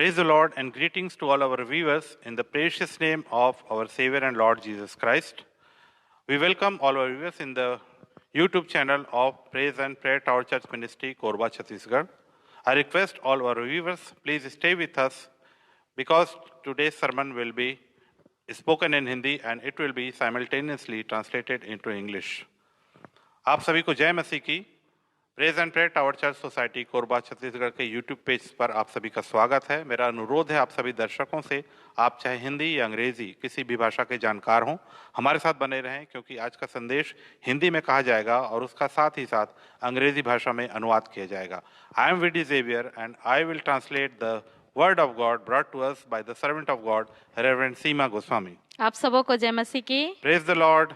Praise the Lord and greetings to all our viewers in the precious name of our Savior and Lord Jesus Christ. We welcome all our viewers in the YouTube channel of Praise and Prayer Tower Church Ministry, Korba, Chhattisgarh. I request all our viewers, please stay with us because today's sermon will be spoken in Hindi and it will be simultaneously translated into English. आप सभी को जय मसीह की। Praise and prayer tower church society Korba Chhattisgarh के YouTube page पर आप सभी का स्वागत है। मेरा अनुरोध है आप सभी दर्शकों से, आप चाहे हिंदी या अंग्रेजी किसी भी भाषा के जानकार हों, हमारे साथ बने रहें क्योंकि आज का संदेश हिंदी में कहा जाएगा और उसका साथ ही साथ अंग्रेजी भाषा में अनुवाद किया जाएगा। I am VD Xavier and I will translate the word of God brought to us by the servant of God reverend Seema Goswami. आप सबों को जय मसीह की। Praise the lord.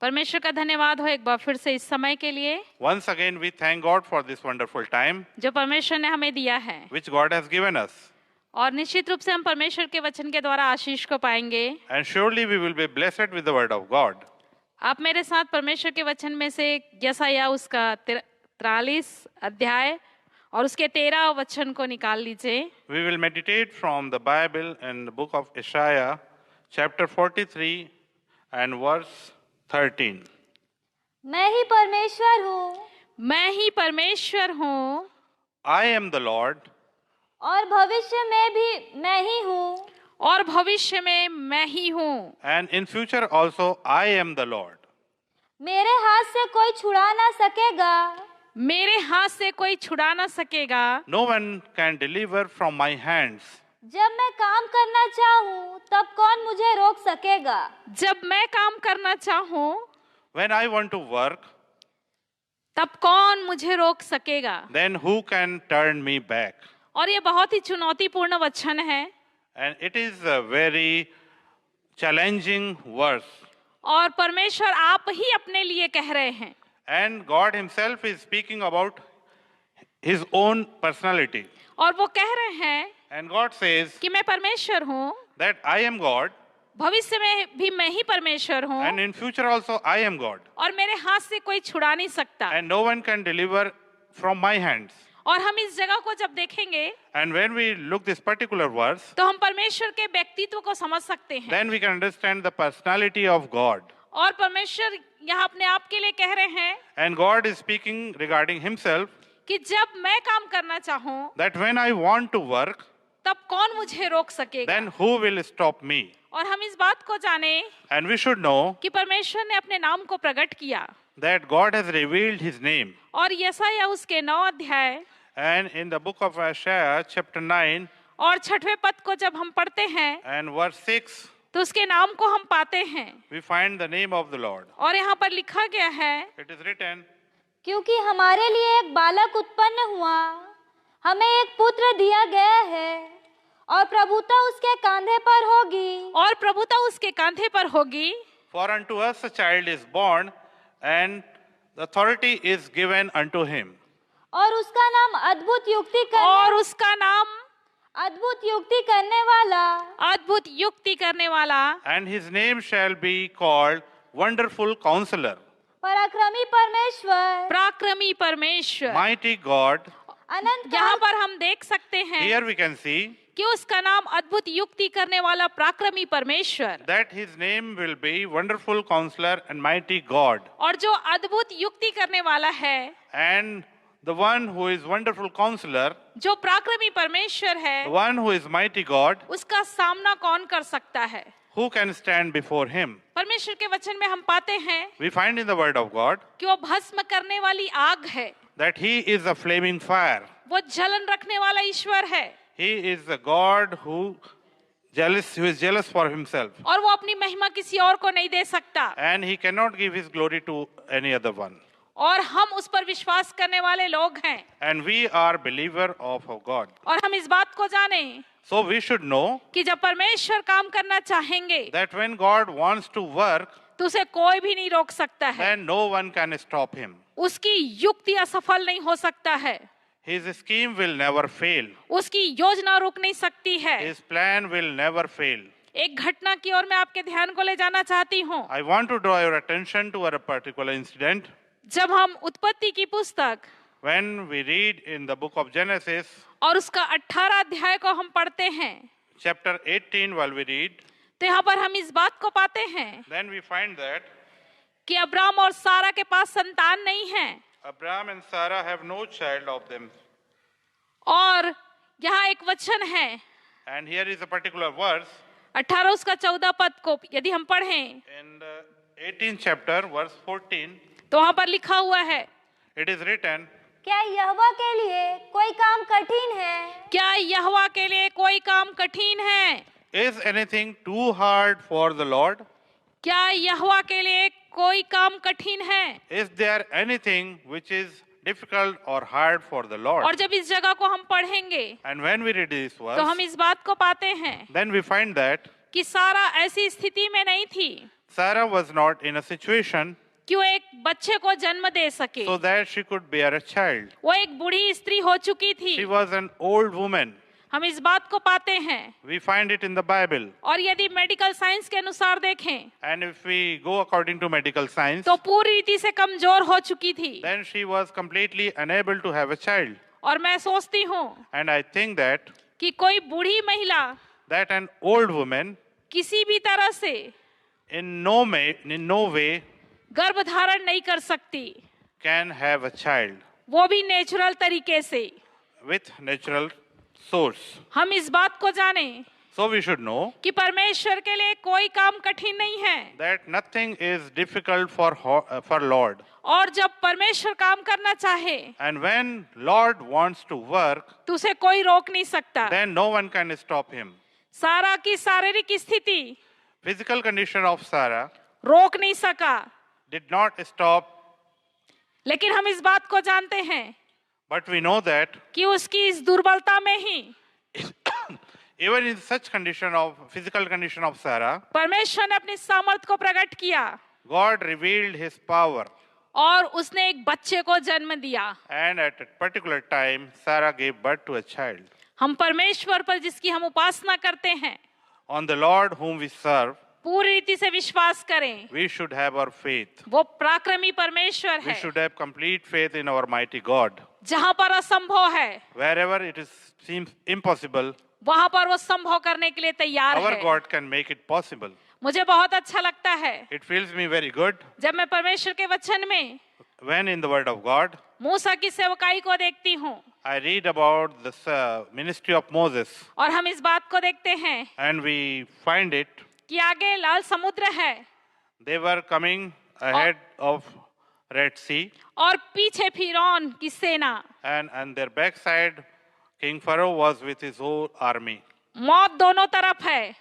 परमेश्वर का धन्यवाद हो एक बार फिर से इस समय के लिए। Once again we thank God for this wonderful time जो परमेश्वर ने हमें दिया है, which God has given us. और निश्चित रूप से हम परमेश्वर के वचन के द्वारा आशीष को पाएंगे। And surely we will be blessed with the word of God. आप मेरे साथ परमेश्वर के वचन में से यशायाह उसका 43 अध्याय और उसके 13 वचन को निकाल लीजिए। We will meditate from the Bible in the book of Isaiah, chapter 43 and verse 13. मैं ही परमेश्वर हूँ, मैं ही परमेश्वर हूँ, I am the Lord, और भविष्य में भी मैं ही हूँ, और भविष्य में मैं ही हूँ, and in future also I am the Lord. मेरे हाथ से कोई छुड़ा ना सकेगा, मेरे हाथ से कोई छुड़ा ना सकेगा। No one can deliver from my hands. जब मैं काम करना चाहूँ तब कौन मुझे रोक सकेगा। जब मैं काम करना चाहूँ When I want to work, तब कौन मुझे रोक सकेगा। then who can turn me back? और ये बहुत ही चुनौतीपूर्ण वचन है And it is a very challenging verse. और परमेश्वर आप ही अपने लिए कह रहे हैं। And God himself is speaking about his own personality. और वो कह रहे हैं And God says कि मैं परमेश्वर हूँ, that I am God भविष्य में भी मैं ही परमेश्वर हूँ, and in future also I am God. और मेरे हाथ से कोई छुड़ा नहीं सकता। And no one can deliver from my hands. और हम इस जगह को जब देखेंगे And when we look this particular verse, तो हम परमेश्वर के व्यक्तित्व को समझ सकते हैं। then we can understand the personality of God. और परमेश्वर यहाँ अपने आप के लिए कह रहे हैं And God is speaking regarding himself कि जब मैं काम करना चाहूँ that when I want to work, तब कौन मुझे रोक सकेगा। then who will stop me? और हम इस बात को जाने And we should know कि परमेश्वर ने अपने नाम को प्रकट किया that God has revealed his name. और यशायाह उसके 9 अध्याय And in the book of Isaiah, chapter 9 और 6वें पद को जब हम पढ़ते हैं and verse 6, तो उसके नाम को हम पाते हैं। we find the name of the Lord. और यहाँ पर लिखा गया है It is written, क्योंकि हमारे लिए एक बालक उत्पन्न हुआ, हमें एक पुत्र दिया गया है, और प्रभुता उसके कांधे पर होगी, और प्रभुता उसके कांधे पर होगी। For unto us a child is born, and the authority is given unto him. और उसका नाम अद्भुत युक्ति करने वाला, अद्भुत युक्ति करने वाला, And his name shall be called Wonderful Counselor, पराक्रमी परमेश्वर। Mighty God. अनंत यहाँ पर हम देख सकते हैं Here we can see कि उसका नाम अद्भुत युक्ति करने वाला पराक्रमी परमेश्वर, that his name will be Wonderful Counselor and Mighty God. और जो अद्भुत युक्ति करने वाला है, And the one who is Wonderful Counselor, जो पराक्रमी परमेश्वर है, the one who is Mighty God, उसका सामना कौन कर सकता है। who can stand before him? परमेश्वर के वचन में हम पाते हैं We find in the word of God कि वो भस्म करने वाली आग है, that he is a flaming fire. वो जलन रखने वाला ईश्वर है, He is the God who is jealous for himself. और वो अपनी महिमा किसी और को नहीं दे सकता। And he cannot give his glory to any other one. और हम उस पर विश्वास करने वाले लोग हैं, And we are believer of God. और हम इस बात को जाने So we should know कि जब परमेश्वर काम करना चाहेंगे that when God wants to work, तो उसे कोई भी नहीं रोक सकता है। then no one can stop him. उसकी युक्ति असफल नहीं हो सकता है, His scheme will never fail. उसकी योजना रुक नहीं सकती है। His plan will never fail. एक घटना की ओर मैं आपके ध्यान को ले जाना चाहती हूँ। I want to draw your attention to a particular incident. जब हम उत्पत्ति की पुस्तक When we read in the book of Genesis और उसका 18 अध्याय को हम पढ़ते हैं chapter 18 while we read, तो यहाँ पर हम इस बात को पाते हैं then we find that कि अब्राम और सारा के पास संतान नहीं है Abraham and Sarah have no child of them. और यहाँ एक वचन है And here is a particular verse 18 उसका 14 पद को यदि हम पढ़ें in the 18th chapter, verse 14. तो वहाँ पर लिखा हुआ है, It is written, क्या यहोवा के लिए कोई काम कठिन है? क्या यहोवा के लिए कोई काम कठिन है? is anything too hard for the Lord? क्या यहोवा के लिए कोई काम कठिन है? Is there anything which is difficult or hard for the Lord? और जब इस जगह को हम पढ़ेंगे And when we read this तो हम verse, इस बात को पाते हैं then we find that कि सारा ऐसी स्थिति में नहीं थी Sarah was not in a situation कि वो एक बच्चे को जन्म दे सके। so that she could bear a child. वो एक बूढ़ी स्त्री हो चुकी थी। She was an old woman. हम इस बात को पाते हैं We find it in the Bible. और यदि मेडिकल साइंस के अनुसार देखें And if we go according to medical science, तो पूरी रीति से कमजोर हो चुकी थी। then she was completely unable to have a child. और मैं सोचती हूँ And I think that कि कोई बूढ़ी महिला an old woman किसी भी तरह से in no way गर्भ धारण नहीं कर सकती, can have a child वो भी नेचुरल तरीके से। with natural source. हम इस बात को जानें So we should know कि परमेश्वर के लिए कोई काम कठिन नहीं है that nothing is difficult for Lord. और जब परमेश्वर काम करना चाहे And when Lord wants to work, तो उसे कोई रोक नहीं सकता। then no one can stop him. सारा की शारीरिक स्थिति Physical condition of Sarah रोक नहीं सका, did not stop, लेकिन हम इस बात को जानते हैं but we know that कि उसकी इस दुर्बलता में ही even in such physical condition of Sarah, परमेश्वर ने अपनी सामर्थ को प्रकट किया God revealed his power. और उसने एक बच्चे को जन्म दिया। And at a particular time, Sarah gave birth to a child. हम परमेश्वर पर जिसकी हम उपासना करते हैं On the Lord whom we serve, पूरी रीति से विश्वास करें। we should have our faith. वो पराक्रमी परमेश्वर We है। should have complete faith in our mighty God. जहाँ पर असंभव है Wherever seems impossible, वहाँ पर वो संभव करने के लिए तैयार our है। God can make it possible. मुझे बहुत अच्छा लगता है It feels me very good जब मैं परमेश्वर के वचन में when in the Word of God, मूसा की सेवकाई को देखती हूँ I read about the ministry of Moses, और हम इस बात को देखते हैं and we find it. कि आगे लाल समुद्र है They were coming ahead of Red Sea, और पीछे फिरौन की सेना। and on their backside, King Pharaoh was with his whole army. मौत दोनों तरफ है।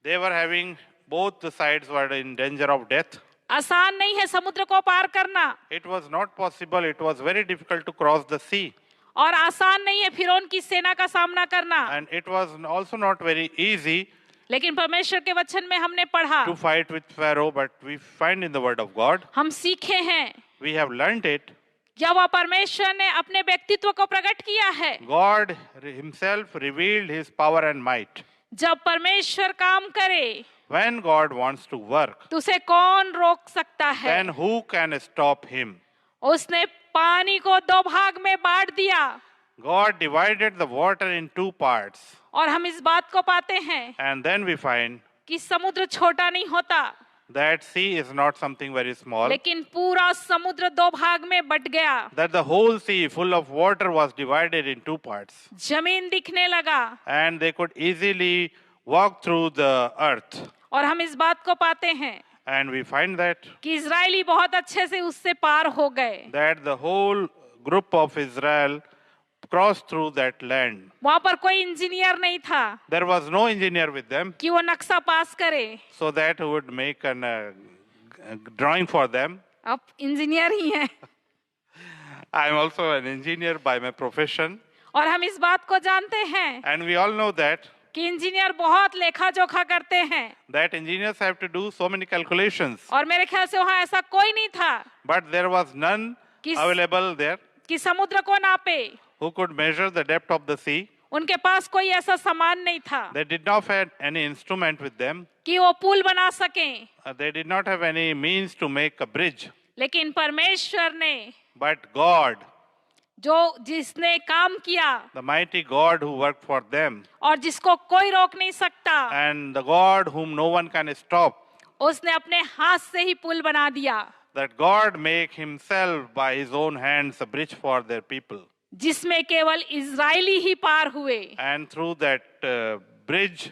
They were having, both the sides were in danger of death. आसान नहीं है समुद्र को पार करना It was not possible, it was very difficult to cross the sea. और आसान नहीं है फिरौन की सेना का सामना करना। And it was also not very easy लेकिन परमेश्वर के वचन में हमने पढ़ा, to fight with Pharaoh, but we find in the Word of God, हम सीखे हैं we have learned it. जब वह परमेश्वर ने अपने व्यक्तित्व को प्रकट किया है, God himself revealed his power and might. जब परमेश्वर काम करे When God wants to work, तो उसे कौन रोक सकता है? then who can stop him? उसने पानी को दो भाग में बांट दिया God divided the water in two parts. और हम इस बात को पाते हैं And then we find कि समुद्र छोटा नहीं होता, that sea is not something very small. लेकिन पूरा समुद्र दो भाग में बट गया। That the whole sea full of water was divided in two parts. जमीन दिखने लगा And they could easily walk through the earth. और हम इस बात को पाते हैं And we find that कि इजरायली बहुत अच्छे से उससे पार हो गए। the whole group of Israel crossed through that land. वहां पर कोई इंजीनियर नहीं था There was no engineer with them, कि वो नक्शा पास करे। so that would make a drawing for them. अब इंजीनियर ही हैं I am also an engineer by my profession, और हम इस बात को जानते हैं and we all know that कि इंजीनियर बहुत लेखा जोखा करते हैं engineers have to do so many calculations, और मेरे ख्याल से वहाँ ऐसा कोई नहीं था but there was none Kis- available there कि समुद्र को नापे। who could measure the depth of the sea. उनके पास कोई ऐसा सामान नहीं था They did not have any instrument with them. कि वो पुल बना सकें, They did not have any means to make a bridge. लेकिन परमेश्वर ने But God, जो जिसने काम किया the mighty God who worked for them, और जिसको कोई रोक नहीं सकता, and the God whom no one can stop. उसने अपने हाथ से ही पुल बना दिया, That God make himself by his own hands a bridge for their people. जिसमें केवल इजरायली ही पार हुए। And through that bridge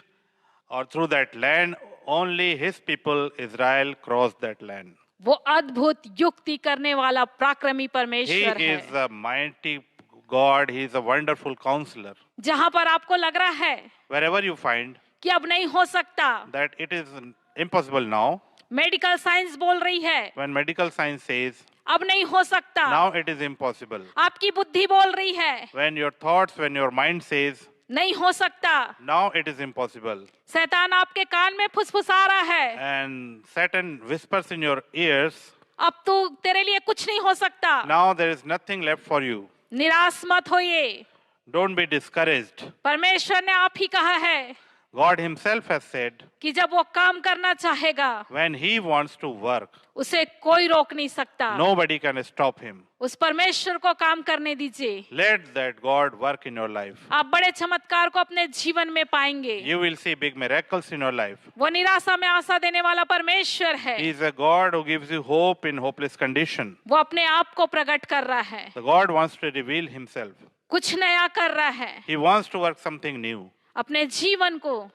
or through that land, only his people Israel crossed that land. वो अद्भुत युक्ति करने वाला पराक्रमी He परमेश्वर is है। a mighty God. He is a wonderful counselor. जहां पर आपको लग रहा है Wherever you find कि अब नहीं हो सकता, that it is impossible now, medical science बोल रही है when medical science says अब नहीं हो सकता, now it is impossible, आपकी बुद्धि बोल रही है when your thoughts, when your mind says नहीं हो सकता, now it is impossible, शैतान आपके कान में फुसफुसा रहा है, and Satan whispers in your ears, अब तो तेरे लिए कुछ नहीं हो सकता, now there is nothing left for you. निराश मत होइए। Don't be discouraged. परमेश्वर ने आप ही कहा है God himself has said, कि जब वो काम करना चाहेगा when he wants to work, उसे कोई रोक नहीं सकता। nobody can stop him. उस परमेश्वर को काम करने दीजिए। Let that God work in your life. आप बड़े चमत्कार को अपने जीवन में पाएंगे। You will see big miracles in your life. वो निराशा में आशा देने वाला परमेश्वर है। He is a God who gives you hope in hopeless condition. वो अपने आप को प्रकट कर रहा है, The God wants to reveal himself. कुछ नया कर रहा है। He wants to work something new. अपने जीवन को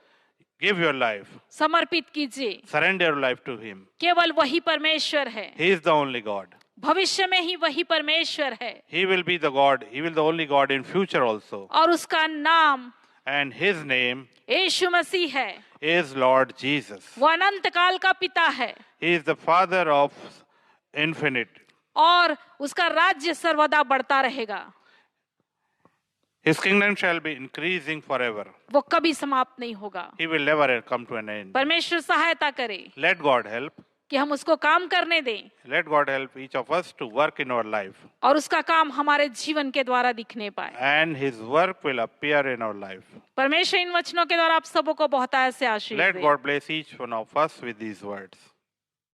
Give your life. समर्पित कीजिए। Surrender your life to him. केवल वही परमेश्वर है, He is the only God. भविष्य में ही वही परमेश्वर है He will be the God. He will be the only God in future also. और उसका नाम And his name यीशु मसीह है। is Lord Jesus. वो अनंत काल का पिता है He is the Father of infinite. और उसका राज्य सर्वदा बढ़ता रहेगा। His kingdom shall be increasing forever. वो कभी समाप्त नहीं होगा। He will never come to an end. परमेश्वर सहायता करे Let God help. कि हम उसको काम करने दें Let God help each of us to work in our life. और उसका काम हमारे जीवन के द्वारा दिखने पाए। And his work will appear in our life. परमेश्वर इन वचनों के द्वारा आप सबों को बहुत से आशीष Let they. God bless each one of us with these words.